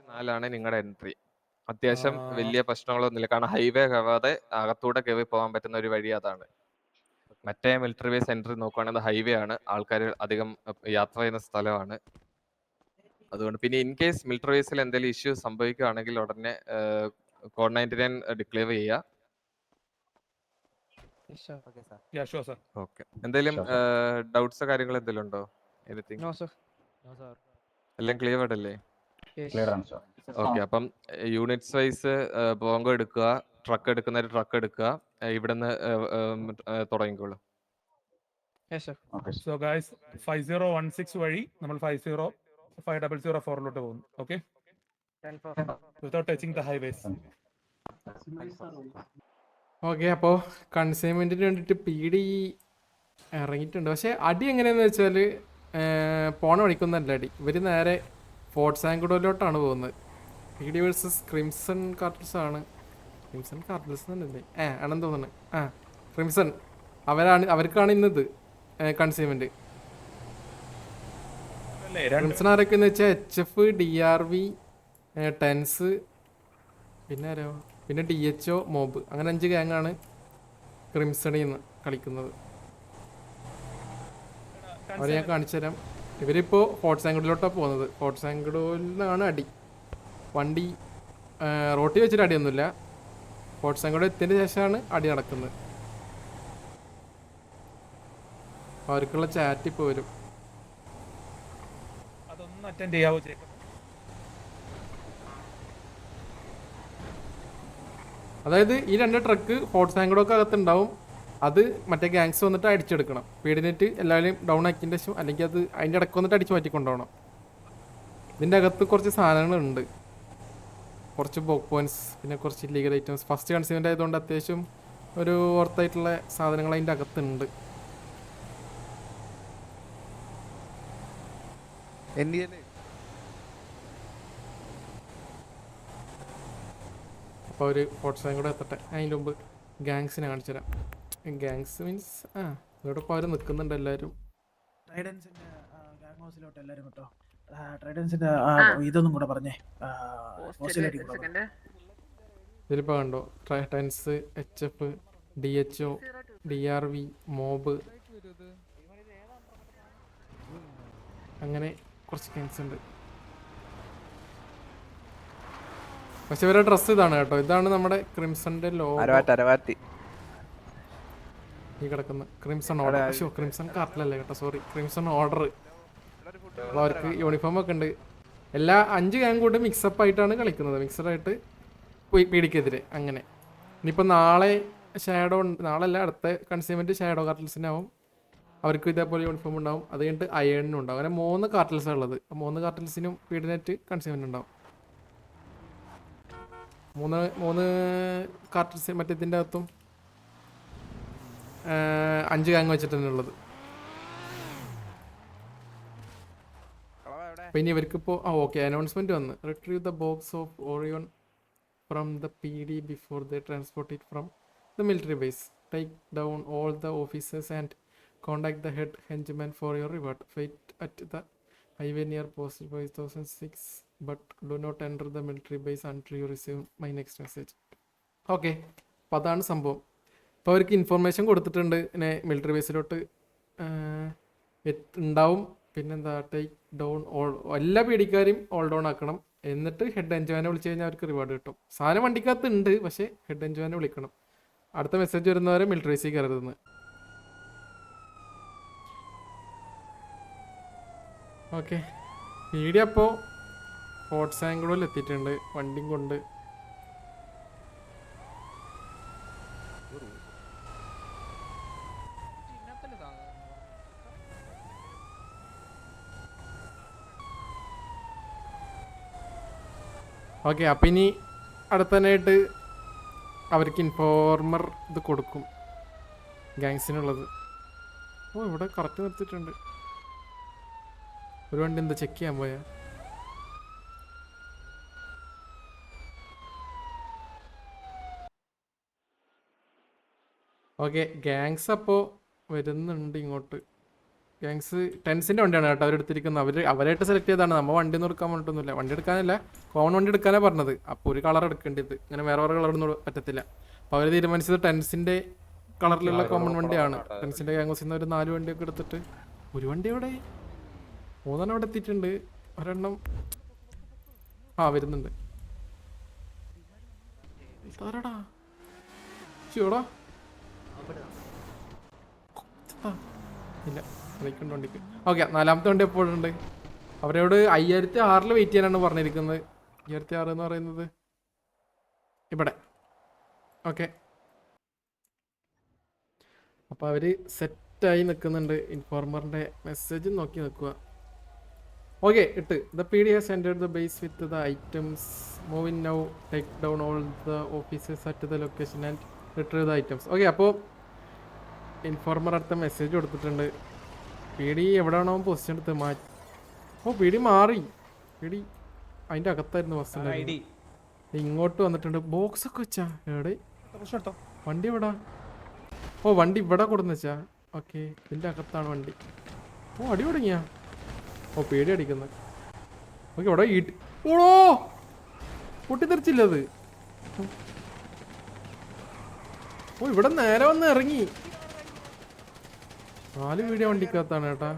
4 നിങ്ങളുടെ എൻട്രി. അത്യാവശ്യം വലിയ പ്രശ്നങ്ങളൊന്നുമില്ല. കാരണം ഹൈവേ കയറാതെ അകത്തൂടെ കയറി പോകാൻ പറ്റുന്ന ഒരു വഴി അതാണ്. മറ്റേ മിലിറ്ററി ബേസ് എൻട്രി നോക്കുകയാണെങ്കിൽ ഹൈവേ ആണ്, ആൾക്കാർ അധികം യാത്ര ചെയ്യുന്ന സ്ഥലമാണ്. അതുകൊണ്ട് പിന്നെ ഇൻ കേസ് മിലിറ്ററി ബേസിൽ എന്തെങ്കിലും ഇഷ്യൂ സംഭവിക്കുകയാണെങ്കിൽ ഉടനെ കോഡ് 99 ഡിക്ലെയർ ചെയ്യുക. ഓക്കെ, എന്തെങ്കിലും ഡൗട്ട്സോ കാര്യങ്ങളോ എന്തെങ്കിലും ഉണ്ടോ? എല്ലാം ക്ലിയർ അല്ലേ? ഓക്കെ, അപ്പം യൂണിറ്റ്സ് വൈസ് ബോങ്കോ എടുക്കുക, ട്രക്ക് എടുക്കുന്നവർ ട്രക്ക് എടുക്കുക, ഇവിടുന്ന് തുടങ്ങിക്കോളൂ. സോ ഗൈസ് 5016 വഴി നമ്മൾ 504004 പോകുന്നു. Okay, without touching the highways. Okay, അപ്പോൾ കൺസൈൻമെൻറ്റിന് വേണ്ടിയിട്ട് PD ഇറങ്ങിയിട്ടുണ്ട്. പക്ഷേ അടി എങ്ങനെയാണെന്ന് വെച്ചാൽ പോണ വഴിക്കൊന്നല്ല അടി. ഇവർ നേരെ ഫോർട്ട് സാങ്കുഡോയിലോട്ടാണ് പോകുന്നത്. PD വേഴ്സസ് ക്രിംസൺ കാർട്ടിൽസ് ആണ്. ക്രിംസൺ കാർട്ടിൽസ് തന്നെയല്ലേ? ആണെന്ന് തോന്നുന്നു. ക്രിംസൺ അവർക്കാണ് ഇന്നത് കൺസൈൻമെൻറ്റ്. ക്രിംസൺ ആരൊക്കെയെന്ന് വെച്ചാൽ HF, DRV, ടെൻസ്, പിന്നെ ആരോ, പിന്നെ DHO, മോബ്, അങ്ങനെ 5 ഗ്യാങ്ങാണ് ക്രിംസണിൽ നിന്ന് കളിക്കുന്നത്. അവരെ ഞാൻ കാണിച്ചു തരാം. ഇവരിപ്പോൾ ഫോർട്ട് സാങ്കുഡോയിലോട്ടാണ് പോകുന്നത്. ഫോർട്ട് സാങ്കുഡോയിൽ നിന്നാണ് അടി. വണ്ടി റോട്ടിൽ വെച്ചിട്ട് അടിയൊന്നുമില്ല. ഫോർട്ട് സാങ്കുഡോ എത്തിയതിന് ശേഷമാണ് അടി നടക്കുന്നത്. അവർക്കുള്ള ചാറ്റ് ഇപ്പോൾ വരും. അതൊന്ന് അറ്റൻഡ് ചെയ്യാവോ ജേക്കബ്? അതായത് ഈ 2 ട്രക്ക് ഫോർട്ട് സാങ്കുഡോക്ക് അകത്തുണ്ടാവും. അത് മറ്റേ ഗ്യാങ്സ് വന്നിട്ട് അടിച്ചെടുക്കണം. പീഡിനെറ്റ് എല്ലാവരും ഡൗൺ ആക്കിയതിൻ്റെ ശേഷം, അല്ലെങ്കിൽ അത് അതിൻ്റെ ഇടയ്ക്ക് വന്നിട്ട് അടിച്ച് മാറ്റി കൊണ്ടുപോകണം. ഇതിൻ്റെ അകത്ത് കുറച്ച് സാധനങ്ങളുണ്ട്, കുറച്ച് ബോക്ക് പോയിൻറ്റ്സ്, പിന്നെ കുറച്ച് ഇല്ലീഗൽ ഐറ്റംസ്. ഫസ്റ്റ് കൺസ്യൂമൻ്റ് ആയതുകൊണ്ട് അത്യാവശ്യം ഒരു വർത്തായിട്ടുള്ള സാധനങ്ങൾ അതിൻ്റെ അകത്തുണ്ട്. അപ്പോൾ ഒരു ഫോർട്ട് സാങ്കുഡോ എത്തട്ടെ. അതിൻ്റെ മുമ്പ് ഗാങ്സിനെ കാണിച്ചു തരാം. ഗാങ്സ് മീൻസ് ഇവിടെ ഇപ്പോൾ അവർ നിൽക്കുന്നുണ്ട് എല്ലാവരും. ട്രൈഡൻസിന്റെ ഗാങ് ഹൗസിലോട്ട് എല്ലാവരും കേട്ടോ. ട്രൈഡൻസിന്റെ ഇതൊന്നും കൂടെ പറഞ്ഞേ. ഇതിലിപ്പോൾ കണ്ടോ, ടെൻസ്, HF, DHO, DRV, മോബ്, അങ്ങനെ കുറച്ച് ഗാങ്സ് ഉണ്ട്. പക്ഷെ ഇവരുടെ ഡ്രസ്സ് ഇതാണ് കേട്ടോ. ഇതാണ് നമ്മുടെ ക്രിംസന്റെ ലോഗോ ഈ കിടക്കുന്ന. ക്രിംസൺ ഓർഡർ, പക്ഷേ ക്രിംസൺ കാർട്ടിലല്ലേ കേട്ടോ, സോറി, ക്രിംസൺ ഓർഡർ. അവർക്ക് യൂണിഫോം ഒക്കെ ഉണ്ട്. എല്ലാ 5 ഗ്യാങ് കൂടെ മിക്സപ്പ് ആയിട്ടാണ് കളിക്കുന്നത്, മിക്സഡായിട്ട് പീഡിക്കെതിരെ. അങ്ങനെ ഇനിയിപ്പോൾ നാളെ ഷാഡോ ഉണ്ട്, നാളെ അല്ല അടുത്ത കൺസ്യൂമെൻറ്റ് ഷാഡോ കാർട്ടിൽസിനാവും. അവർക്കും ഇതേപോലെ യൂണിഫോം ഉണ്ടാവും. അത് കഴിഞ്ഞിട്ട് അയേണിനും ഉണ്ടാവും. അങ്ങനെ 3 കാർട്ടിൽസാണ് ഉള്ളത്. 3 കാർട്ടിൽസിനും പീഡിനെറ്റ് കൺസ്യൂമെൻറ്റ് ഉണ്ടാവും. 3 കാർട്ടിൽസ് മറ്റേ ഇതിൻ്റെ അകത്തും 5 ഗ്യാങ് വെച്ചിട്ടാണ് ഉള്ളത്. പിന്നെ ഇവർക്കിപ്പോൾ ഓക്കെ അനൗൺസ്മെൻറ്റ് വന്ന് retrieve the box of Orion from the PD before the transport it from the military base. Take down all the officers and contact the head henchman for your reward. Fight at the highway near post 5006 but do not enter the military base until you receive my next message. Okay, അപ്പോൾ അതാണ് സംഭവം. അപ്പോൾ അവർക്ക് information കൊടുത്തിട്ടുണ്ട്, പിന്നെ military ബേസിലോട്ട് ഉണ്ടാവും. പിന്നെന്താ, take down all, എല്ലാ പീഡിക്കാരെയും ഓൾ ഡൗൺ ആക്കണം. എന്നിട്ട് ഹെഡ് എൻജോയിനെ വിളിച്ചു കഴിഞ്ഞാൽ അവർക്ക് റിവാർഡ് കിട്ടും. സാധനം വണ്ടിക്കകത്ത് ഉണ്ട്, പക്ഷേ ഹെഡ് എൻജോയിനെ വിളിക്കണം. അടുത്ത മെസ്സേജ് വരുന്നവരെ മിലിറ്ററി ബേസിൽ കയറരുതെന്ന്. ഓക്കെ, പീഡി അപ്പോൾ ഫോർട്ട് സാങ്കുഡോയിൽ എത്തിയിട്ടുണ്ട് വണ്ടിയും കൊണ്ട്. ഓക്കെ, അപ്പം ഇനി അടുത്തനായിട്ട് അവർക്ക് ഇൻഫോർമർ ഇത് കൊടുക്കും, ഗാങ്സിനുള്ളത്. ഇവിടെ കറക്റ്റ് നിർത്തിയിട്ടുണ്ട്. ഒരു വണ്ടി എന്താ ചെക്ക് ചെയ്യാൻ പോയാ? ഓക്കെ, ഗാങ്സ് അപ്പോൾ വരുന്നുണ്ട് ഇങ്ങോട്ട്. ഗാങ്സ് ടെൻസിൻ്റെ വണ്ടിയാണ് കേട്ടോ അവരെടുത്തിരിക്കുന്നത്. അവരായിട്ട് സെലക്ട് ചെയ്താണ്. നമ്മൾ വണ്ടി ഒന്നും എടുക്കാൻ പറഞ്ഞിട്ടൊന്നുമില്ല. വണ്ടി എടുക്കാനല്ല, കോമൺ വണ്ടി എടുക്കാനാണ് പറഞ്ഞത്. അപ്പോൾ ഒരു കളർ എടുക്കേണ്ടത്, ഇങ്ങനെ വേറെ കളറൊന്നും പറ്റത്തില്ല. അപ്പോൾ അവർ തീരുമാനിച്ചത് ടെൻസിൻ്റെ കളറിലുള്ള കോമൺ വണ്ടിയാണ്. ടെൻസിൻ്റെ ഗാംഗോസിൽ നിന്ന് ഒരു 4 വണ്ടിയൊക്കെ എടുത്തിട്ട് ഒരു വണ്ടി അവിടെ 3 അവിടെ എത്തിയിട്ടുണ്ട്. ഒരെണ്ണം വരുന്നുണ്ട്. താരടാ ചൂടാ ഇല്ല വിളിക്കണ്ട വണ്ടിക്ക്. ഓക്കെ, 4ാമത്തെ വണ്ടി എപ്പോഴുണ്ട്. അവരോട് 5006 വെയിറ്റ് ചെയ്യാനാണ് പറഞ്ഞിരിക്കുന്നത്. 5006 എന്ന് പറയുന്നത് ഇവിടെ. ഓക്കെ, അപ്പോൾ അവർ സെറ്റായി നിൽക്കുന്നുണ്ട്. ഇൻഫോർമറിൻ്റെ മെസ്സേജ് നോക്കി നിൽക്കുക. ഓക്കെ, ഇട്ട് the PD has entered the base with the items. Moving now, take down all the officers at the location and retrieve the items. Okay, അപ്പോൾ ഇൻഫോർമർ അടുത്ത മെസ്സേജ് കൊടുത്തിട്ടുണ്ട്. PD എവിടെയാണോ പൊസിഷൻ എടുത്ത് മാറ്റി. PD മാറി. PD അതിൻ്റെ അകത്തായിരുന്നു bus. ഇങ്ങോട്ട് വന്നിട്ടുണ്ട്. ബോക്സ് ഒക്കെ വെച്ചാ എവിടെ വണ്ടി എവിടാ? വണ്ടി ഇവിടെ കൊടുന്ന് വെച്ചാ. ഓക്കെ, ഇതിൻ്റെ അകത്താണ് വണ്ടി. അടി തുടങ്ങിയാ. PD അടിക്കുന്നത്. ഓക്കെ, ഇവിടെ ഓടോ പൊട്ടിത്തെറിച്ചില്ലത്. ഇവിടെ നേരെ വന്ന് ഇറങ്ങി. 4 വീഡിയോ വണ്ടിക്കകത്താണ് കേട്ടാ.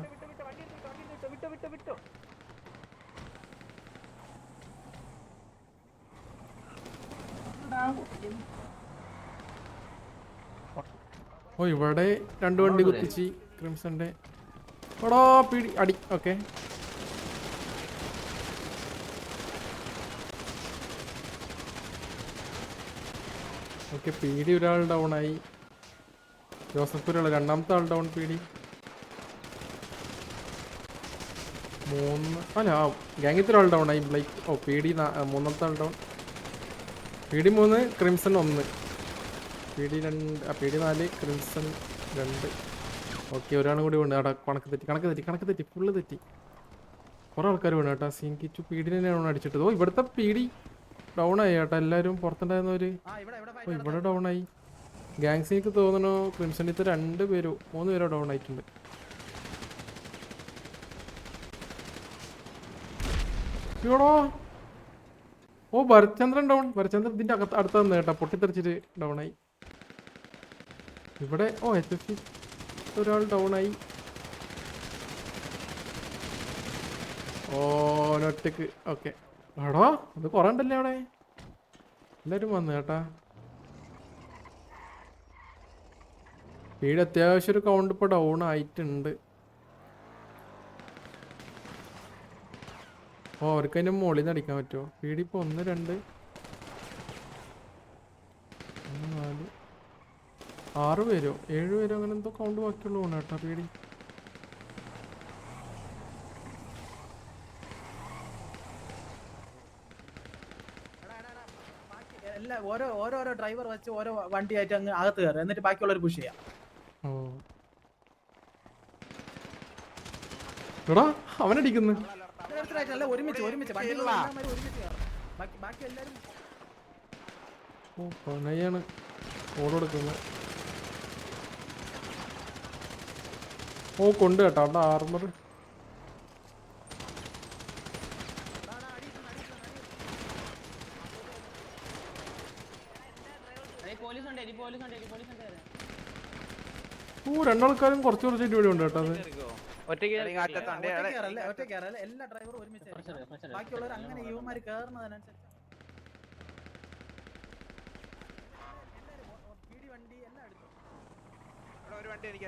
ഇവിടെ 2 വണ്ടി കുത്തിച്ച് ക്രിംസന്റെ. ഓടോ PD അടി. ഓക്കെ, PD ഒരാൾ ഡൗൺ ആയി. ജോസഫ് ഒരാൾ, 2ാമത്തെ ആൾ ഡൗൺ. PD 3 അല്ല ഗാംഗിൽ ഒരാൾ ഡൗൺ ആയി. ബ്ലൈക്ക് PD 3ാമത്തെ ആൾ down. PD 3, Crimson 1. PD 2, PD 4, Crimson 2. Okay, ഒരാളും കൂടി ഉണ്ട്. അവിടെ കണക്ക് തെറ്റി ഫുള്ള് തെറ്റി. കുറേ ആൾക്കാർ വേണം കേട്ടോ. സീൻ കിച്ചു PD തന്നെയാണ് അടിച്ചിട്ടത്. ഇവിടുത്തെ PD ഡൗൺ ആയി കേട്ടോ. എല്ലാവരും പുറത്തുണ്ടായിരുന്നവര് ഇവിടെ ഡൗൺ ആയി. ഗാങ്സിക്ക് തോന്നുന്നു ക്രിംസണിത്തെ 2 പേരോ 3 പേരോ ഡൗൺ ആയിട്ടുണ്ട്. ഭരത്ചന്ദ്രൻ ഡൗൺ. ഭരത്ചന്ദ്രൻ ഇതിന്റെ അടുത്ത് വന്ന് കേട്ടോ. പൊട്ടിത്തെറിച്ചിട്ട് ഡൗൺ ആയി. ഇവിടെ HFC ഒരാൾ ഡൗൺ ആയി. ഒറ്റക്ക്. ഓക്കെ, എടാ അത് കുറേ ഉണ്ടല്ലേ അവിടെ. എല്ലാവരും വന്നു കേട്ടാ. അത്യാവശ്യം ഒരു കൗണ്ട് ഇപ്പോൾ ഡൗൺ ആയിട്ടുണ്ട്. അവർക്ക് അതിൻ്റെ മുകളിൽ നിന്ന് അടിക്കാൻ പറ്റുമോ? ഇപ്പോൾ 1, 2, 3, 4, 6 പേരോ 7 പേരോ അങ്ങനെ എന്തോ കൗണ്ട് ബാക്കിയുള്ളൂ കേട്ടോ. ഓരോ ഡ്രൈവർ വെച്ച് ഓരോ വണ്ടിയായിട്ട് അങ്ങ് അകത്ത് കയറുക, എന്നിട്ട് ബാക്കിയുള്ളവർ പുഷ് ചെയ്യാം. അവനടിക്കുന്നു. ഒരുമിച്ച് ബാക്കി എല്ലാവരും ഓടെടുക്കുന്നത്. കൊണ്ട് കേട്ടോ അവിടെ ആർമർ. രണ്ടാൾക്കാരും കുറച്ച് ഇവിടെ ഉണ്ട് കേട്ടോ. അത് എല്ലാ ഡ്രൈവറും ഒരുമിച്ച് ബാക്കിയുള്ളവർ അങ്ങനെ യുവമാര് കേറുന്നതിനനുസരിച്ച് വണ്ടി എല്ലാം എടുത്തു. ഒരു വണ്ടി എനിക്ക്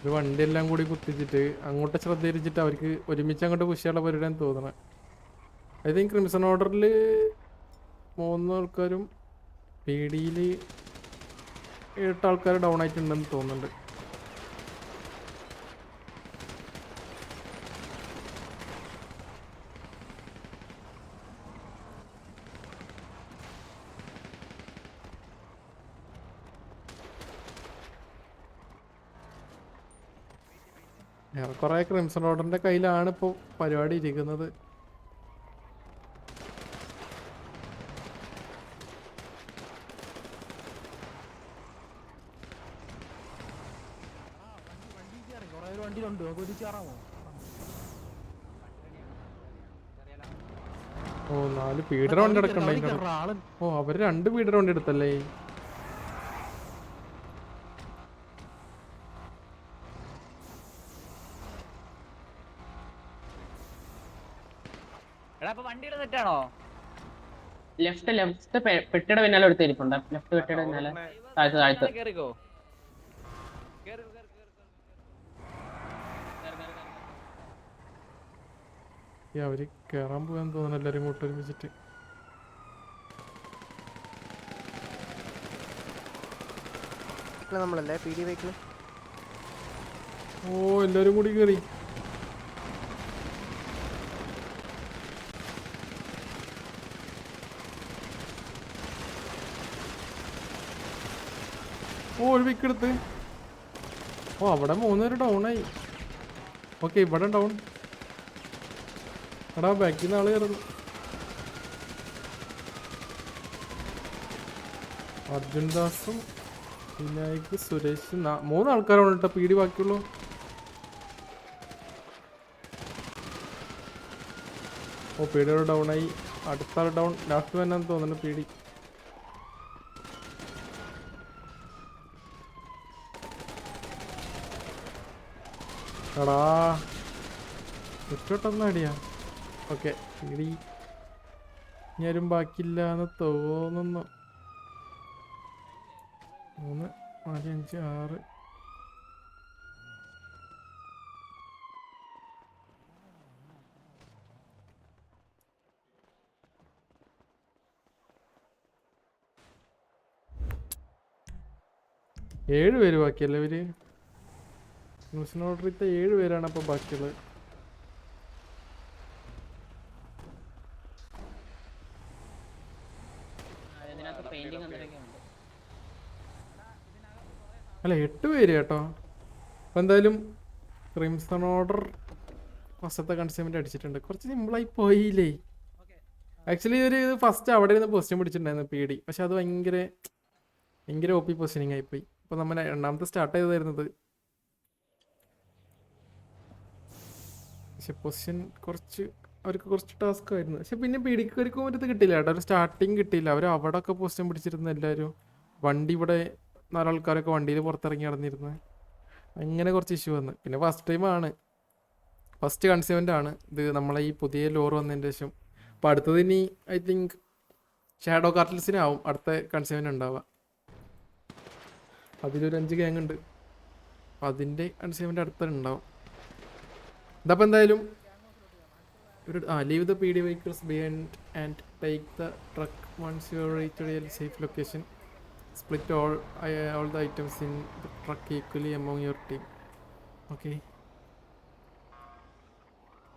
ഒരു വണ്ടി എല്ലാം കൂടി കുത്തിച്ചിട്ട് അങ്ങോട്ട് ശ്രദ്ധയിരിച്ചിട്ട് അവർക്ക് ഒരുമിച്ച് അങ്ങോട്ട് പുഷ് പരിപാടിയാന്ന് തോന്നണം. ഐ തിങ്ക് ക്രിംസൺ ഓർഡറിൽ 3 ആൾക്കാരും PDയിൽ 8 ആൾക്കാർ ഡൗൺ ആയിട്ടുണ്ടെന്ന് തോന്നുന്നുണ്ട്. കുറേ ക്രിംസൺ ഓർഡറിൻ്റെ കയ്യിലാണ് ഇപ്പോൾ പരിപാടി ഇരിക്കുന്നത്. വണ്ടിയിലുണ്ട്, നമുക്ക് ഒരുമിച്ച് കയറാമോ? ഓ 4 പീഡർ വണ്ടി എടുക്കണ്ട അതിൻ്റെ ഇടയ്ക്ക്. ആള് ഓ അവര് 2 പീഡർ വണ്ടി എടുത്തല്ലേ. ലെഫ്റ്റ് പെട്ടിയുടെ പിന്നാലെ എടുത്ത് ഇരിപ്പുണ്ട്. ലെഫ്റ്റ് പെട്ടിയുടെ പിന്നാലെ താഴ്ത്ത് അവര് കേറാൻ പോകാൻ തോന്നുന്നു എല്ലാരും കൂട്ട് ഒരുമിച്ചിട്ട്. നമ്മളല്ലേ PD വെഹിക്കിൾ. ഓ എല്ലാരും കൂടി കേറി. ഓ ഒരു വിക്ക് എടുത്ത്. ഓ അവിടെ 3 പേര് ഡൗൺ ആയി. ഓക്കെ ഇവിടെ ഡൗൺ. എടാ ബാക്കിൽ നിന്ന് ആള് കയറുന്നു. അർജുൻ ദാസും വിനായക് സുരേഷ് 3 ആൾക്കാരാണ് കേട്ടോ PD ബാക്കിയുള്ളൂ. ഓ PD ഡൗൺ ആയി. അടുത്ത ആൾ ഡൗൺ. ലാസ്റ്റ് വന്നാന്ന് തോന്നുന്നു PD. എടാ ചുറ്റോട്ടൊന്നും അടിയാ. ഓക്കെ PD ഞാനും ബാക്കിയില്ല എന്ന് തോന്നുന്നു. 3 4 5 6 7 പേര് ബാക്കിയല്ലേ ഇവര്. ന്യൂസിന് ഓർഡർ ചെയ്ത 7 പേരാണ് അപ്പൊ ബാക്കിയുള്ളത്. അല്ല 8 പേര് കേട്ടോ. അപ്പം എന്തായാലും ക്രിംസൺ ഓർഡർ ഫസ്റ്റത്തെ കൺസ്യൂമെൻ്റ് അടിച്ചിട്ടുണ്ട്. കുറച്ച് സിമ്പിളായി പോയില്ലേ. ആക്ച്വലി ഒരു ഫസ്റ്റ് അവിടെ ഇരുന്ന് പൊസിഷൻ പിടിച്ചിട്ടുണ്ടായിരുന്നു PD. പക്ഷെ അത് ഭയങ്കര OP പൊസിഷനിങ് ആയിപ്പോയി. അപ്പോൾ നമ്മൾ രണ്ടാമത്തെ സ്റ്റാർട്ട് ചെയ്തായിരുന്നത്. പക്ഷെ പൊസിഷൻ അവർക്ക് കുറച്ച് ടാസ്ക് ആയിരുന്നു. പക്ഷെ പിന്നെ പിടിക്കൊരിക്കും ഒരു ഇത് കിട്ടിയില്ല കേട്ടോ. ഒരു സ്റ്റാർട്ടിങ് കിട്ടിയില്ല. അവർ അവിടെ ഒക്കെ പൊസിഷൻ പിടിച്ചിരുന്നു എല്ലാവരും. വണ്ടി ഇവിടെ 4 ആൾക്കാരൊക്കെ വണ്ടിയിൽ പുറത്തിറങ്ങി നടന്നിരുന്നു. അങ്ങനെ കുറച്ച് ഇഷ്യൂ വന്നു. പിന്നെ ഫസ്റ്റ് കൺസ്യൂമെൻ്റ് ആണ് ഇത് നമ്മളെ ഈ പുതിയ ലോർ വന്നതിന് ശേഷം. അപ്പോൾ അടുത്തത് ഇനി ഐ തിങ്ക് ഷാഡോ കാർട്ടൽസിനാവും അടുത്ത കൺസ്യൂമെൻ്റ് ഉണ്ടാവുക. അതിലൊരു 5 ഗ്യാങ് ഉണ്ട്. അപ്പോൾ അതിൻ്റെ കൺസ്യൂമെൻ്റ് അടുത്തുണ്ടാവും. ഇതപ്പോൾ എന്തായാലും leave the PD vehicles behind and take the truck once you reach a safe location. Split all the items in the truck equally among your team. Okay.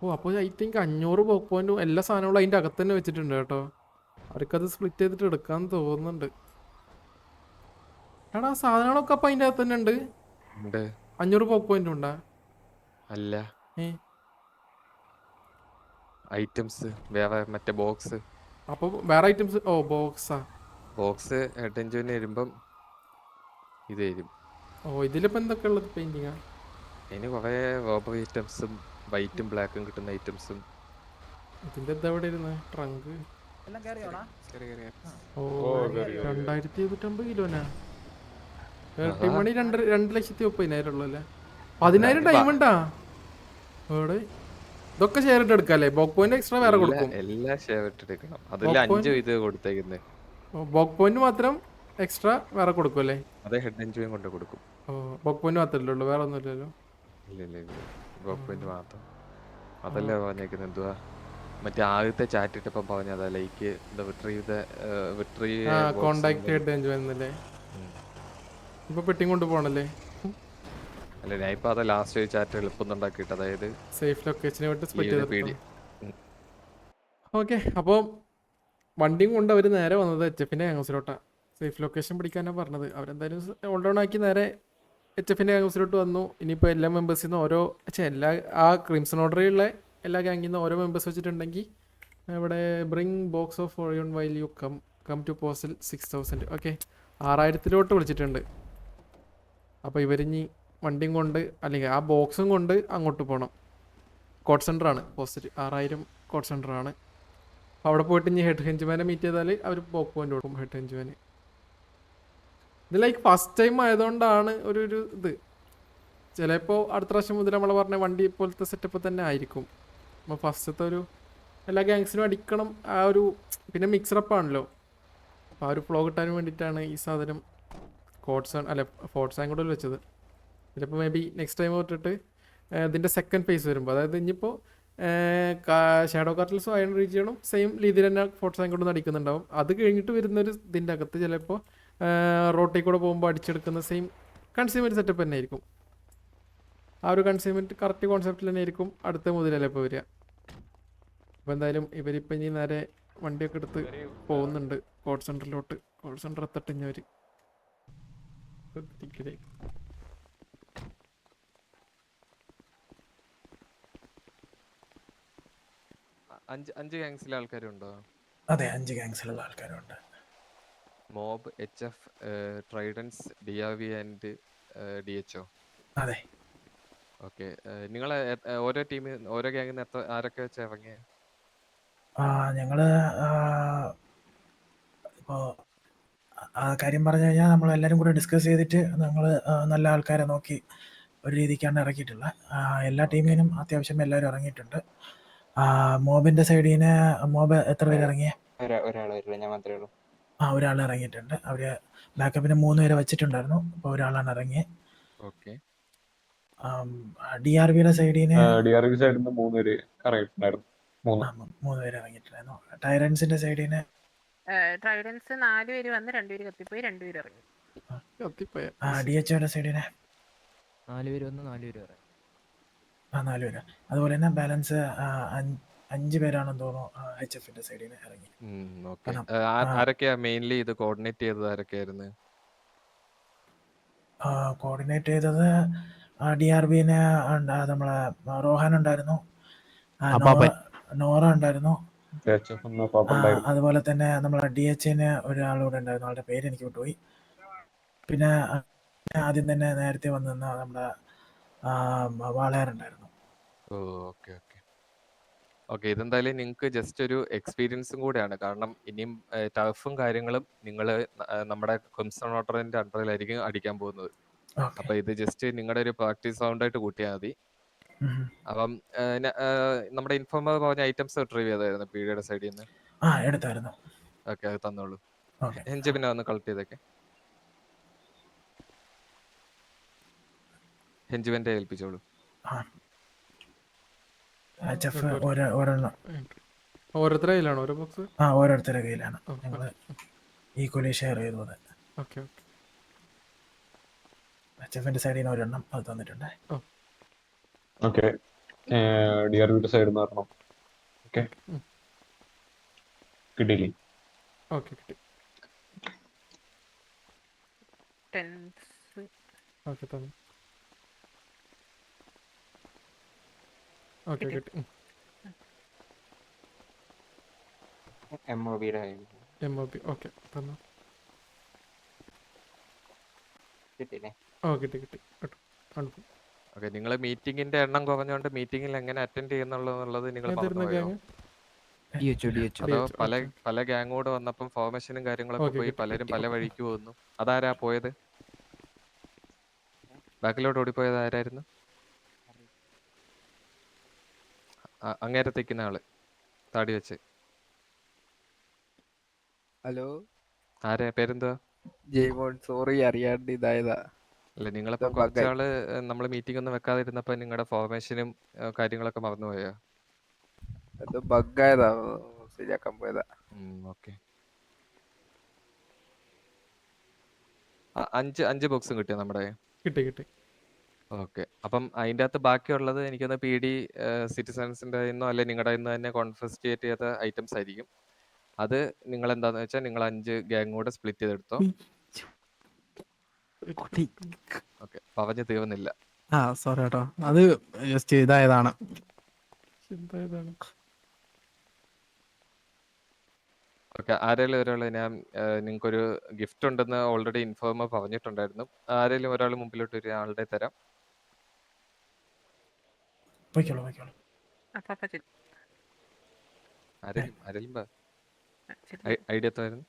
Oh അപ്പോൾ ഐ തിങ്ക് 500 പോക്ക് പോയിൻറ്റും എല്ലാ സാധനങ്ങളും അതിൻ്റെ അകത്ത് തന്നെ വെച്ചിട്ടുണ്ട് കേട്ടോ. അവർക്കത് സ്പ്ലിറ്റ് ചെയ്തിട്ട് എടുക്കാൻ തോന്നുന്നുണ്ട്. എടാ സാധനങ്ങളൊക്കെ അപ്പം അതിൻ്റെ അകത്ത് തന്നെ ഉണ്ട്. 500 പോക്ക് പോയിന്റ് ഉണ്ടാ? അല്ല ഐറ്റംസ് വേറെ മറ്റേ ബോക്സ്. അപ്പോൾ വേറെ ഐറ്റംസ്. ഓ ബോക്സ് ഹെഡ് എഞ്ചിന് വരുമ്പം ഇത് തരും. ഓ ഇതിലിപ്പോൾ എന്തൊക്കെ ഉള്ളത്? പെയിന്റിങ്ങാ? അതിന് കുറേ റോബറി ഐറ്റംസും വൈറ്റും ബ്ലാക്കും കിട്ടുന്ന ഐറ്റംസും. ഇതിൻ്റെ എന്താ ഇവിടെ ഇരുന്ന് ട്രങ്ക് എല്ലാം കയറിയോടാ? ഓ 2250 കിലോനാ. മണി 2,30,30,000 ഉള്ളു അല്ലേ? 10,000 ഡയമണ്ടാ അവിടെ. ഇതൊക്കെ ഷെയർ ഇട്ട് എടുക്കാല്ലേ? ബോക്ക് പോയിന്റ് എക്സ്ട്രാ വേറെ കൊടുക്കും. എല്ലാം ഷെയർ ഇട്ട് എടുക്കണം. അതിൽ 5 ഇത് കൊടുത്തേക്കുന്നത്. ബോക്ക് പോയിന്റ് മാത്രം എക്സ്ട്രാ വേറെ കൊടുക്കും അല്ലേ? അതെ ഹെഡ് എഞ്ചിനും കൊണ്ട് കൊടുക്കും. ഓ ബോക്ക് പോയിന്റ് മാത്രമല്ലേ ഉള്ളൂ, വേറെ ഒന്നും ഇല്ലല്ലോ? ഇല്ല ബോക്ക് പോയിന്റ് മാത്രം. അതല്ലേ പറഞ്ഞേക്കുന്നത്. എന്തുവാ മറ്റേ ആദ്യത്തെ ചാറ്റ് ഇട്ടപ്പം പറഞ്ഞതാ ലൈക്ക് കോണ്ടാക്ട് ഹെഡ് എഞ്ചിനല്ലേ? ഇപ്പൊ പെട്ടിങ് കൊണ്ട് പോകണല്ലേ? അല്ല ഞാൻ ഇപ്പൊ അതാ ലാസ്റ്റ് ചാറ്റ് എളുപ്പമുണ്ടാക്കിയിട്ട്, അതായത് സേഫ് ലൊക്കേഷനെ വിട്ട് സ്പ്ലിറ്റ് ചെയ്ത്. ഓക്കെ. അപ്പോൾ വണ്ടിയും കൊണ്ട് അവർ നേരെ വന്നത് HFന്റെ ഹാങ്സിലോട്ടാണ്. സേഫ് ലൊക്കേഷൻ പിടിക്കാനാണ് പറഞ്ഞത്. അവരെന്തായാലും ഓൾ ഡൗൺ ആക്കി നേരെ HFന്റെ ഹാങ്സിലോട്ട് വന്നു. ഇനിയിപ്പോൾ എല്ലാ മെമ്പേഴ്സിൽ നിന്ന് എല്ലാ ക്രിംസൺ ഓർഡറിലുള്ള എല്ലാ ഗ്യാങ്ങിൽ നിന്ന് ഓരോ മെമ്പേഴ്സ് വെച്ചിട്ടുണ്ടെങ്കിൽ ഇവിടെ bring box of Orion while you come to postal 6,000. Okay 6,000 വിളിച്ചിട്ടുണ്ട്. അപ്പോൾ ഇവരിഞ്ഞി വണ്ടിയും കൊണ്ട് അല്ലെങ്കിൽ ആ ബോക്സും കൊണ്ട് അങ്ങോട്ട് പോകണം. കോഡ് സെൻ്ററാണ് പോസ്റ്റ് 6000 കോഡ് സെൻ്ററാണ്. അപ്പോൾ അവിടെ പോയിട്ട് ഇനി ഹെഡ് ഹെഞ്ചുമാനെ മീറ്റ് ചെയ്താൽ അവർ പോക്ക് പോയിന്റ് കൊടുക്കും ഹെഡ് ഹെഞ്ചുമാന്. ഇത് ലൈക്ക് ഫസ്റ്റ് ടൈം ആയതുകൊണ്ടാണ് ഒരു ഇത്. ചിലപ്പോൾ അടുത്ത പ്രാവശ്യം മുതൽ നമ്മൾ പറഞ്ഞ വണ്ടി പോലത്തെ സെറ്റപ്പ് തന്നെ ആയിരിക്കും. അപ്പോൾ ഫസ്റ്റത്തെ ഒരു എല്ലാ ഗാങ്സിനും അടിക്കണം ആ ഒരു, പിന്നെ മിക്സറപ്പ് ആണല്ലോ, അപ്പോൾ ആ ഒരു ഫ്ലോ കിട്ടാൻ വേണ്ടിയിട്ടാണ് ഈ സാധനം ഫോർട്സ് കൂടെ വെച്ചത്. ചിലപ്പോൾ മേ ബി നെക്സ്റ്റ് ടൈം തൊട്ടിട്ട് ഇതിൻ്റെ സെക്കൻഡ് ഫേസ് വരുമ്പോൾ, അതായത് ഇനിയിപ്പോൾ ഷാഡോ കാർട്ടൽസും അയൺ റീജിയണും സെയിം രീതിയിൽ തന്നെ ഫോർട്സ് കൊണ്ട് അടിക്കുന്നുണ്ടാവും. അത് കഴിഞ്ഞിട്ട് വരുന്നൊരു ഇതിൻ്റെ അകത്ത് ചിലപ്പോൾ റോട്ടിൽ കൂടെ പോകുമ്പോൾ അടിച്ചെടുക്കുന്ന സെയിം കൺസ്യൂമർ സെറ്റപ്പ് തന്നെ ആയിരിക്കും. ആ ഒരു കൺസ്യൂമർ കറക്റ്റ് കോൺസെപ്റ്റിൽ തന്നെ ആയിരിക്കും അടുത്ത മുതലല്ലേ ഇപ്പോൾ വരിക. അപ്പോൾ എന്തായാലും ഇവരിപ്പോൾ ഇനി നേരെ വണ്ടിയൊക്കെ എടുത്ത് പോകുന്നുണ്ട് കോഡ് സെൻറ്ററിലോട്ട്. കോഡ് സെൻറ്റർ എത്തട്ടിഞ്ഞവർ അഞ്ച് ഗാങ്സിലെ ആൾക്കാരുണ്ടോ? അതെ, 5 ഗാങ്സിലുള്ള ആൾക്കാരുണ്ട്. Mob, HF, ട്രൈഡൻസ്, DRV and DHO. അതെ. ഓക്കെ. നിങ്ങൾ ഓരോ ടീമിൽ ഓരോ ഗ്യാങ്ങിൽ നിന്ന് ആരൊക്കെ വെച്ച് ഇറങ്ങിയ? ഞങ്ങള് ഇപ്പോൾ ആ കാര്യം പറഞ്ഞു കഴിഞ്ഞാൽ നമ്മളെല്ലാവരും കൂടെ ഡിസ്കസ് ചെയ്തിട്ട് ഞങ്ങൾ നല്ല ആൾക്കാരെ നോക്കി ഒരു രീതിക്കാണ് ഇറക്കിയിട്ടുള്ളത്. എല്ലാ ടീമിനും അത്യാവശ്യം എല്ലാവരും ഇറങ്ങിയിട്ടുണ്ട്. മോബിൻ്റെ സൈഡിൽ നിന്ന് മോബ് എത്ര പേര് ഇറങ്ങിയേ? ഞാൻ മാത്രമേ ഉള്ളൂ. ഒരാൾ ഇറങ്ങിയിട്ടുണ്ട്. അവർ ബാക്കപ്പിന് 3 പേരെ വെച്ചിട്ടുണ്ടായിരുന്നു. അപ്പോൾ ഒരാളാണ് ഇറങ്ങിയത്. ഓക്കെ. DRVയുടെ സൈഡിൽ നിന്ന് 3 പേര് ഇറങ്ങിയിട്ടുണ്ടായിരുന്നു. 3 പേര് ഇറങ്ങിയിട്ടുണ്ടായിരുന്നു. ടൈറൻസിന്റെ സൈഡിൽ നിന്ന് ട്രൈഡൻസ് 4 പേര് വന്ന് 2 പേര് കത്തിപ്പോയി, 2 പേര് ഇറങ്ങി. DHOയുടെ സൈഡിൽ നിന്ന് 4 പേര് വന്ന് 4 പേര് ഇറങ്ങി. 4 പേര്. അതുപോലെ തന്നെ ബാലൻസ് 5 പേരാണെന്ന് തോന്നുന്നു HFന്റെ സൈഡിൽ നിന്ന് ഇറങ്ങി. ആരൊക്കെയാ മെയിൻലി ഇത് കോർഡിനേറ്റ് ചെയ്തത്? ആരൊക്കെയായിരുന്നു കോർഡിനേറ്റ് ചെയ്തത്? DRVന് നമ്മളെ റോഹാൻ ഉണ്ടായിരുന്നു, നോറ ഉണ്ടായിരുന്നു, അതുപോലെ തന്നെ നമ്മളെ DHന് ഒരാളൂടെ ഉണ്ടായിരുന്നു. ആളുടെ പേര് എനിക്ക് വിട്ടുപോയി. പിന്നെ ആദ്യം തന്നെ നേരത്തെ വന്ന് നിന്ന നമ്മുടെ വാളയാറുണ്ടായിരുന്നു. Okay okay okay. ഇതെന്തായാലും നിങ്ങൾക്ക് ജസ്റ്റ് ഒരു എക്സ്പീരിയൻസും കൂടെയാണ്. കാരണം ഇനിയും ടഫും കാര്യങ്ങളും നിങ്ങൾ നമ്മുടെ ക്രിംസൺ ഓർഡറിന്റെ അണ്ടറിലായിരിക്കും അടിക്കാൻ പോകുന്നത്. അപ്പൊ ഇത് ജസ്റ്റ് നിങ്ങളുടെ ഒരു പ്രാക്ടീസ് റൗണ്ടായിട്ട് കൂട്ടിയാൽ മതി. അപ്പം നമ്മുടെ ഇൻഫോമർ പറഞ്ഞ ഐറ്റംസ് റിട്രീവ് ചെയ്തായിരുന്നു പീഡിയുടെ സൈഡിൽ നിന്ന്? എടുത്തായിരുന്നു. ഓക്കെ, അത് തന്നോളൂ. പിന്നെ ഒന്ന് കളക്ട് ചെയ്തേക്കെ. ഹെഞ്ചുവിന്റെ ഏൽപ്പിച്ചോളൂ. ഓരോരുത്തരുടെ കയ്യിലാണോ ഓരോ ബോക്സ്? ഓരോരുത്തരുടെ കയ്യിലാണ്. ഞങ്ങൾ ഈക്വലി ഷെയർ ചെയ്തു. അത് ഓക്കെ ഓക്കെ. HFന്റെ സൈഡിൽ നിന്ന് ഒരെണ്ണം അത് തന്നിട്ടുണ്ട്. ഓക്കെ. DRVയുടെ സൈഡിൽ നിന്ന് ഒരെണ്ണം. ഓക്കെ, കിട്ടിയില്ലേ? ഓക്കെ കിട്ടി. ഓക്കെ തന്നെ. ഓക്കെ കിട്ടി. MOB ഓക്കെ തന്നു. കിട്ടിയില്ലേ? കിട്ടി കിട്ടി. ഓക്കെ. നിങ്ങൾ മീറ്റിംഗിന്റെ എണ്ണം കുറഞ്ഞുകൊണ്ട് മീറ്റിംഗിൽ എങ്ങനെ അറ്റൻഡ് ചെയ്യുന്നുള്ളത് നിങ്ങൾ മറന്നുപോയോ? അതോ പല ഗ്യാങ്ങോട് വന്നപ്പം ഫോർമേഷനും കാര്യങ്ങളൊക്കെ പോയി പലരും പല വഴിക്ക് പോകുന്നു. അതാരാ പോയത്? ബാക്കിലോട്ട് ഓടിപ്പോയത് ആരായിരുന്നു? അങ്ങേരത്തേക്കുന്ന ആള് താടി വെച്ച്. ഹലോ, ആരാ? പേരെന്തുവാ? ജയ്മോൻ. സോറി, അറിയാണ്ട് ഇതായതാ. അല്ല, നിങ്ങളിപ്പോ കുറച്ചാള് നമ്മൾ മീറ്റിംഗ് ഒന്നും വെക്കാതിരുന്നപ്പോ നിങ്ങളുടെ ഫോർമേഷനും കാര്യങ്ങളൊക്കെ മറന്നുപോയോ? അത് ബഗ്ഗായതാ, ശരിയാക്കാൻ പോയതാ. ഓക്കെ. 5 ബോക്സും കിട്ടിയോ നമ്മുടെ? കിട്ടി കിട്ടി. ഓക്കെ. അപ്പം അതിൻ്റെ അകത്ത് ബാക്കിയുള്ളത് എനിക്കൊന്ന് PD സിറ്റിസൺസിൻ്റെ നിന്നോ അല്ലെ നിങ്ങളുടെ നിന്ന് തന്നെ കോൺഫിസ്കേറ്റ് ചെയ്ത ഐറ്റംസ് ആയിരിക്കും. അത് നിങ്ങൾ എന്താന്ന് വെച്ചാൽ നിങ്ങൾ 5 ഗ്യാങ് കൂടെ സ്പ്ലിറ്റ് ചെയ്തെടുത്തോ. ഓക്കെ, പറഞ്ഞു തീർന്നില്ല. സോറി കേട്ടോ, അത് ജസ്റ്റ് ഇതായതാണ്. ഓക്കെ. ഓക്കെ. ആരേലും ഒരാൾ ഞാൻ നിങ്ങൾക്കൊരു ഗിഫ്റ്റ് ഉണ്ടെന്ന് ഓൾറെഡി ഇൻഫോമർ പറഞ്ഞിട്ടുണ്ടായിരുന്നു. ആരേലും ഒരാൾ മുമ്പിലോട്ട് ഒരു ആളുടെ തരാം. പൊയ്ക്കോളൂ പൊയ്ക്കോളൂ. അപ്പൊ ചെല്ലു. ആരേലും ചെല്ലു. ഐഡിയ എത്രയായിരുന്നു?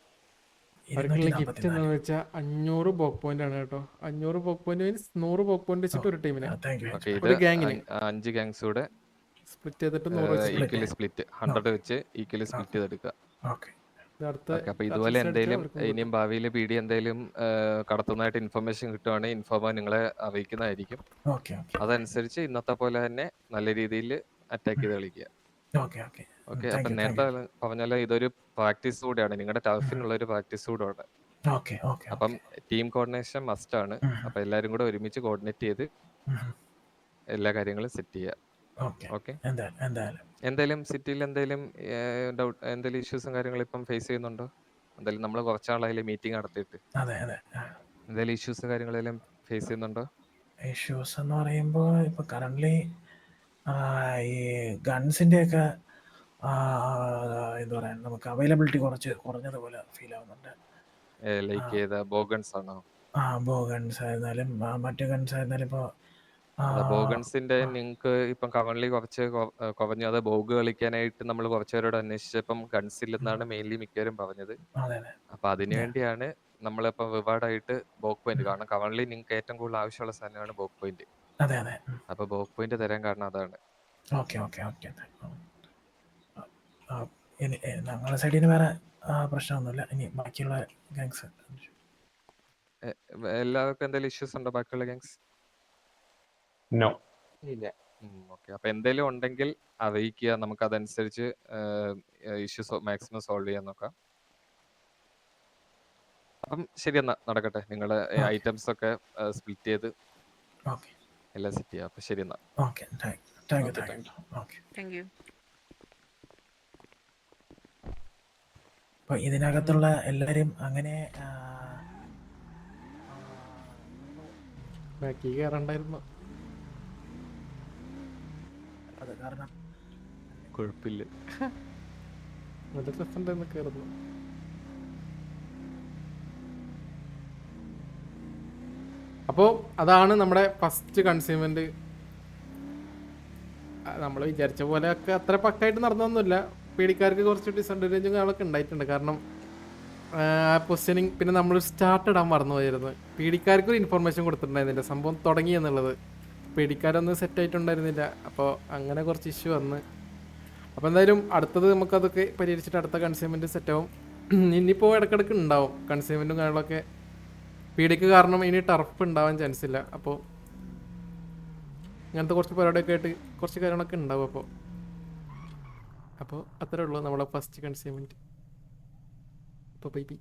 അവർക്കുള്ള ഗിഫ്റ്റ് 244. എന്താണെന്ന് വെച്ചാൽ 500 ബോക്ക് പോയിന്റ് ആണ് കേട്ടോ. 500 ബോക്ക് പോയിന്റ് മീൻസ് 100 ബോക്ക് പോയിന്റ് വെച്ചിട്ട് ഒരു ടീമിന് താങ്ക് യു. ഓക്കെ. ഇത് ഒരു ഗ്യാങ്ങിന് 5 ഗാങ്സ് കൂടെ സ്പ്ലിറ്റ് ചെയ്തിട്ട് 100 വെച്ചിട്ട് ഈക്വലി സ്പ്ലിറ്റ് 100 വെച്ച് ഈക്വലി സ്പ്ലിറ്റ് ചെയ്തെടുക്കുക. ഓക്കെ ഇത് അടുത്ത ഓക്കെ. അപ്പോൾ ഇതുപോലെ purchase അടിച്ചാൽ എന്തെങ്കിലും അവർക്കും ഇനിയും കിട്ടും. ഭാവിയിൽ പീഡി എന്തെങ്കിലും കടത്തുന്നതായിട്ട് ഇൻഫർമേഷൻ കിട്ടുവാണെങ്കിൽ ഇൻഫോമർ നിങ്ങളെ അറിയിക്കുന്നതായിരിക്കും. ഓക്കെ ഓക്കെ അതനുസരിച്ച് ഇന്നത്തെ പോലെ തന്നെ നല്ല രീതിയിൽ അറ്റാക്ക് ചെയ്ത് കളിക്കുക. Okay okay okay. താങ്ക് അപ്പം യു താങ്ക് നേരത്തെ യു. പറഞ്ഞാൽ ഇതൊരു പ്രാക്ടീസ് കൂടെയാണ്, നിങ്ങളുടെ ടർഫിനുള്ള ഒരു പ്രാക്ടീസ് കൂടെയാണ്. ഓക്കെ ഓക്കെ അപ്പം ഓക്കെ. ടീം കോർഡിനേഷൻ മസ്റ്റ് ആണ്. അപ്പം എല്ലാവരും കൂടെ ഒരുമിച്ച് കോർഡിനേറ്റ് ചെയ്ത് എല്ലാ കാര്യങ്ങളും സെറ്റ് ചെയ്യുക. Okay okay. എന്തായാലും എന്തെങ്കിലും സിറ്റിയിൽ എന്തെങ്കിലും ഡൗട്ട് എന്തെങ്കിലും ഇഷ്യൂസും കാര്യങ്ങളും ഇപ്പം ഫേസ് ചെയ്യുന്നുണ്ടോ? എന്തായാലും നമ്മൾ കുറച്ചാളായാലും മീറ്റിംഗ് നടത്തിയിട്ട് അതെ എന്തെങ്കിലും ഇഷ്യൂസ് കാര്യങ്ങളെല്ലാം ഫേസ് ചെയ്യുന്നുണ്ടോ? ഇഷ്യൂസ് എന്ന് പറയുമ്പോൾ ഇപ്പോൾ കറൻ്റ്ലി ഈ ഗൺസിൻ്റെ ഒക്കെ എന്താ പറയുക, നമുക്ക് അവൈലബിലിറ്റി കുറച്ച് കുറഞ്ഞതുപോലെ ഫീൽ ആവുന്നുണ്ട്. ലൈക്ക് ചെയ്ത ബോഗൺസ് ആണോ? ബോ ഗൺസ് ആയിരുന്നാലും മറ്റു ഗൺസ് ആയിരുന്നാലും ഇപ്പോൾ അതെ, ബോഗൺസിന്റെ നിങ്ങൾക്ക് ഇപ്പം കറൻലി കുറച്ച് കുറഞ്ഞു. അത് ബോഗ് കളിക്കാനായിട്ട് നമ്മൾ കുറച്ചുപേരോട് അന്വേഷിച്ചപ്പം ഗൺസ് ഇല്ലെന്നാണ് മെയിൻലി മിക്കവരും പറഞ്ഞത്. അതെ അതെ അപ്പം അതിനു വേണ്ടിയാണ് നമ്മളിപ്പം റിവാർഡായിട്ട് ബോക്ക് പോയിന്റ്, കാരണം കറൻലി നിങ്ങൾക്ക് ഏറ്റവും കൂടുതൽ ആവശ്യമുള്ള സാധനമാണ് ബോക്ക് പോയിന്റ്. അതെ അതെ അപ്പോൾ ബോക്ക് പോയിന്റ് തരാൻ കാരണം അതാണ്. Okay okay okay. ഇനി ഞങ്ങളുടെ സൈഡിൽ നിന്ന് വേറെ പ്രശ്നമൊന്നുമില്ല. ഇനി ബാക്കിയുള്ള ഗാങ്സ് എല്ലാവർക്കും എന്തെങ്കിലും ഇഷ്യൂസ് ഉണ്ടോ ബാക്കിയുള്ള ഗാങ്സ്? നോ. ഇല്ല. ഓക്കെ. അപ്പം എന്തെങ്കിലും ഉണ്ടെങ്കിൽ അറിയിക്കുക, നമുക്ക് അതനുസരിച്ച് ഇഷ്യൂസ് മാക്സിമം സോൾവ് ചെയ്യാൻ നോക്കാം. അപ്പം ശരി, എന്നാൽ നടക്കട്ടെ. നിങ്ങൾ ഐറ്റംസ് ഒക്കെ സ്പ്ലിറ്റ് ചെയ്ത് ഓക്കെ എല്ലാം സെറ്റ് ചെയ്യാം. അപ്പം ശരി എന്നാൽ. Okay thank you Okay, thank you. Okay. Thank you. അപ്പോൾ ഇതിനകത്തുള്ള എല്ലാവരും അങ്ങനെ ബാക്കി കയറണ്ടായിരുന്നു. അത് കാരണം കുഴപ്പമില്ല. നല്ല രസമുണ്ടായിരുന്നു കയറുന്നു. അപ്പോൾ അതാണ് നമ്മുടെ ഫസ്റ്റ് കൺസ്യൂമെന്റ്. നമ്മൾ വിചാരിച്ച പോലെയൊക്കെ അത്ര പക്കായിട്ട് നടന്നൊന്നുമില്ല. പീഡിക്കാർക്ക് കുറച്ച് ഡിസഡ്വാൻറ്റേജും കാര്യങ്ങളൊക്കെ ഉണ്ടായിട്ടുണ്ട്. കാരണം പൊസിഷനിങ്, പിന്നെ നമ്മൾ സ്റ്റാർട്ട് ഇടാൻ മറന്നു പോയിരുന്നു. പീഡിക്കാർക്ക് ഒരു ഇൻഫർമേഷൻ കൊടുത്തിട്ടുണ്ടായിരുന്നില്ല സംഭവം തുടങ്ങി എന്നുള്ളത്. പീഡിക്കാരൊന്നും സെറ്റ് ആയിട്ടുണ്ടായിരുന്നില്ല. അപ്പോൾ അങ്ങനെ കുറച്ച് ഇഷ്യൂ വന്ന്. അപ്പോൾ എന്തായാലും അടുത്തത് നമുക്കതൊക്കെ പരിഹരിച്ചിട്ട് അടുത്ത കൺസ്യൂമെൻറ്റ് സെറ്റാവും. ഇനിയിപ്പോൾ ഇടയ്ക്കിടയ്ക്ക് ഉണ്ടാവും കൺസ്യൂമെൻറ്റും കാര്യങ്ങളൊക്കെ. പീഡിക്ക് കാരണം ഇനി ടർഫ് ഉണ്ടാവാൻ ചാൻസ് ഇല്ല. അപ്പോൾ ഇങ്ങനത്തെ കുറച്ച് പരിപാടിയൊക്കെ ആയിട്ട് കുറച്ച് കാര്യങ്ങളൊക്കെ ഉണ്ടാവും. അപ്പോൾ അത്രേ ഉള്ളൂ നമ്മളെ ഫസ്റ്റ് കൺസ്യൂമെൻറ്റ്. അപ്പോൾ ബൈ ബൈ.